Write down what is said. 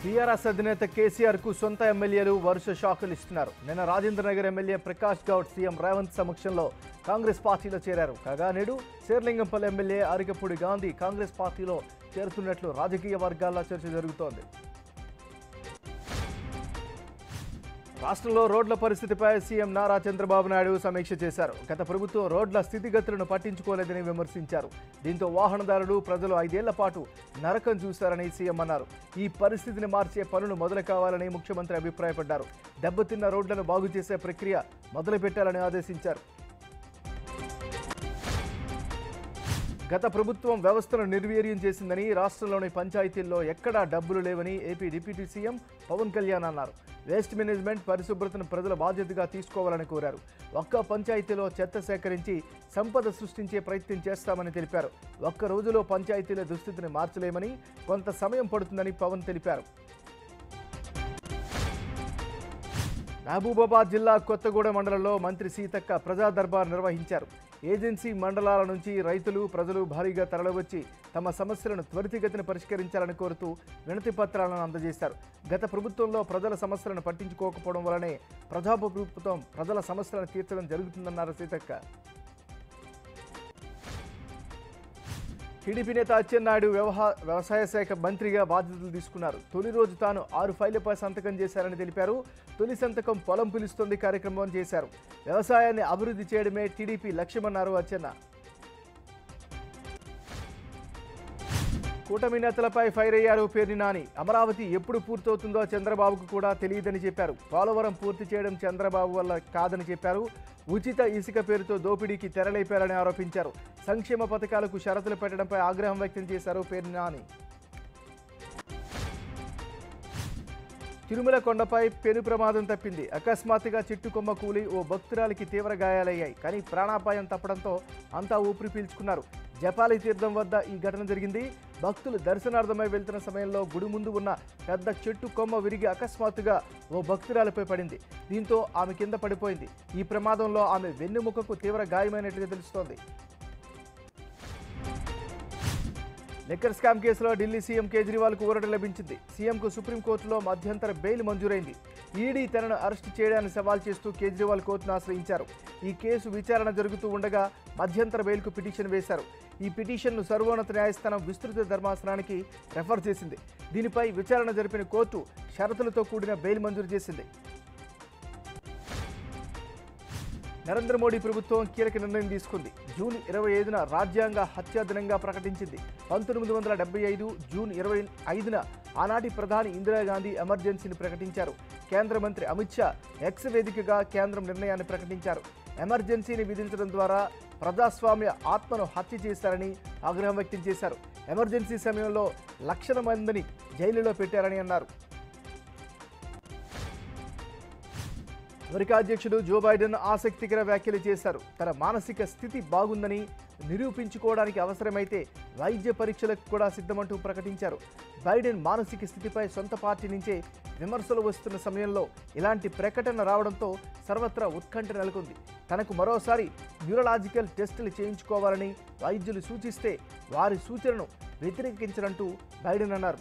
TRS అధినేత కేసీఆర్ కు సొంత ఎమ్మెల్యేలు వరుస షాకులు ఇస్తున్నారు. నిన్న రాజేంద్రనగర్ ఎమ్మెల్యే ప్రకాష్ గౌడ్ సీఎం రేవంత్ సమక్షంలో కాంగ్రెస్ పార్టీలో చేరారు. కాగా నేడు శేర్లింగంపల్లి ఎమ్మెల్యే అరికపూడి గాంధీ కాంగ్రెస్ పార్టీలో చేరుతున్నట్లు రాజకీయ వర్గాల్లో చర్చ జరుగుతోంది. రాష్ట్రంలో రోడ్ల పరిస్థితిపై సీఎం నారా చంద్రబాబు నాయుడు సమీక్ష చేశారు. గత ప్రభుత్వం రోడ్ల స్థితిగతులను పట్టించుకోలేదని విమర్శించారు. దీంతో వాహనదారులు ప్రజలు 5 ఏళ్ల పాటు నరకం చూశారని సీఎం అన్నారు. ఈ పరిస్థితిని మార్చే పనులు మొదలు కావాలని ముఖ్యమంత్రి అభిప్రాయపడ్డారు. దెబ్బతిన్న రోడ్లను బాగు చేసే ప్రక్రియ మొదలుపెట్టాలని ఆదేశించారు. గత ప్రభుత్వం వ్యవస్థను నిర్వీర్యం చేసిందని, రాష్ట్రంలోని పంచాయతీల్లో ఎక్కడా డబ్బులు లేవని AP deputy CM Pawan Kalyan అన్నారు. వేస్ట్ మేనేజ్మెంట్, పరిశుభ్రతను ప్రజల బాధ్యతగా తీసుకోవాలని కోరారు. ఒక్క పంచాయతీలో చెత్త సేకరించి సంపద సృష్టించే ప్రయత్నం చేస్తామని తెలిపారు. ఒక్క రోజులో పంచాయతీల దుస్థితిని మార్చలేమని, కొంత సమయం పడుతుందని పవన్ తెలిపారు. మహబూబాబాద్ జిల్లా కొత్తగూడ మండలంలో మంత్రి సీతక్క ప్రజా దర్బార్ నిర్వహించారు. ఏజెన్సీ మండలాల నుంచి రైతులు, ప్రజలు భారీగా తరలివచ్చి తమ సమస్యలను త్వరితగతిన పరిష్కరించాలని కోరుతూ వినతి పత్రాలను అందజేశారు. గత ప్రభుత్వంలో ప్రజల సమస్యలను పట్టించుకోకపోవడం వల్లనే ప్రభుత్వం ప్రజల సమస్యలను తీర్చడం జరుగుతుందన్నారు సీతక్క. టీడీపీ నేత అచ్చెన్నాయుడు వ్యవసాయ శాఖ మంత్రిగా బాధ్యతలు తీసుకున్నారు. తొలి రోజు తాను 6 ఫైళ్లపై సంతకం చేశారని తెలిపారు. తొలి సంతకం పొలం పిలుస్తుంది కార్యక్రమం చేశారు. వ్యవసాయాన్ని అభివృద్ధి చేయడమే టీడీపీ లక్ష్యమన్నారు అచ్చెన్న. కూటమి నేతలపై ఫైర్ అయ్యారు పేర్ని నాని. అమరావతి ఎప్పుడు పూర్తవుతుందో చంద్రబాబుకు కూడా తెలియదని చెప్పారు. పోలవరం పూర్తి చేయడం చంద్రబాబు వల్ల కాదని చెప్పారు. ఉచిత ఇసుక పేరుతో దోపిడీకి తెరలేపారని ఆరోపించారు. సంక్షేమ పథకాలకు షరతులు పెట్టడంపై ఆగ్రహం వ్యక్తం చేశారు పేర్ని నాని. తిరుమల కొండపై పెను ప్రమాదం తప్పింది. అకస్మాత్తుగా చెట్టుకొమ్మ కూలి ఓ భక్తురాలికి తీవ్ర గాయాలయ్యాయి. కానీ ప్రాణాపాయం తప్పడంతో అంతా ఊపిరి పీల్చుకున్నారు. జపాలి తీర్థం వద్ద ఈ ఘటన జరిగింది. భక్తులు దర్శనార్థమై వెళ్తున్న సమయంలో గుడి ముందు ఉన్న పెద్ద చెట్టు కొమ్మ విరిగి అకస్మాత్తుగా ఓ భక్తురాలిపై పడింది. దీంతో ఆమె కింద పడిపోయింది. ఈ ప్రమాదంలో ఆమె వెన్నెముకకు తీవ్ర గాయమైనట్లుగా తెలుస్తోంది. లిక్కర్ స్కామ్ కేసులో ఢిల్లీ సీఎం కేజ్రీవాల్కు ఊరట లభించింది. సీఎంకు సుప్రీంకోర్టులో మధ్యంతర బెయిల్ మంజూరైంది. ఈడీ తనను అరెస్టు చేయడాన్ని సవాల్ చేస్తూ కేజ్రీవాల్ కోర్టును ఆశ్రయించారు. ఈ కేసు విచారణ జరుగుతూ ఉండగా మధ్యంతర బెయిల్కు పిటిషన్ వేశారు. ఈ పిటిషన్ను సర్వోన్నత న్యాయస్థానం విస్తృత ధర్మాసనానికి రెఫర్ చేసింది. దీనిపై విచారణ జరిపిన కోర్టు షరతులతో కూడిన బెయిల్ మంజూరు చేసింది. నరేంద్ర మోడీ ప్రభుత్వం కీలక నిర్ణయం తీసుకుంది. జూన్ 25న రాజ్యాంగ హత్యా దినంగా ప్రకటించింది. 1975 జూన్ 25న ఆనాటి ప్రధాని ఇందిరాగాంధీ ఎమర్జెన్సీని ప్రకటించారు. కేంద్ర మంత్రి అమిత్ షా ఎక్స్ వేదికగా కేంద్రం నిర్ణయాన్ని ప్రకటించారు. ఎమర్జెన్సీని విధించడం ద్వారా ప్రజాస్వామ్య ఆత్మను హత్య చేశారని ఆగ్రహం వ్యక్తం చేశారు. ఎమర్జెన్సీ సమయంలో లక్షల మందిని జైలులో పెట్టారని అన్నారు. అమెరికా అధ్యక్షుడు జో బైడెన్ ఆసక్తికర వ్యాఖ్యలు చేశారు. తన మానసిక స్థితి బాగుందని నిరూపించుకోవడానికి అవసరమైతే వైద్య పరీక్షలకు కూడా సిద్ధమంటూ ప్రకటించారు. బైడెన్ మానసిక స్థితిపై సొంత పార్టీ నుంచే విమర్శలు వస్తున్న సమయంలో ఇలాంటి ప్రకటన రావడంతో సర్వత్రా ఉత్కంఠ నెలకొంది. తనకు మరోసారి న్యూరలాజికల్ టెస్టులు చేయించుకోవాలని వైద్యులు సూచిస్తే వారి సూచనను వ్యతిరేకించనంటూ బైడెన్ అన్నారు.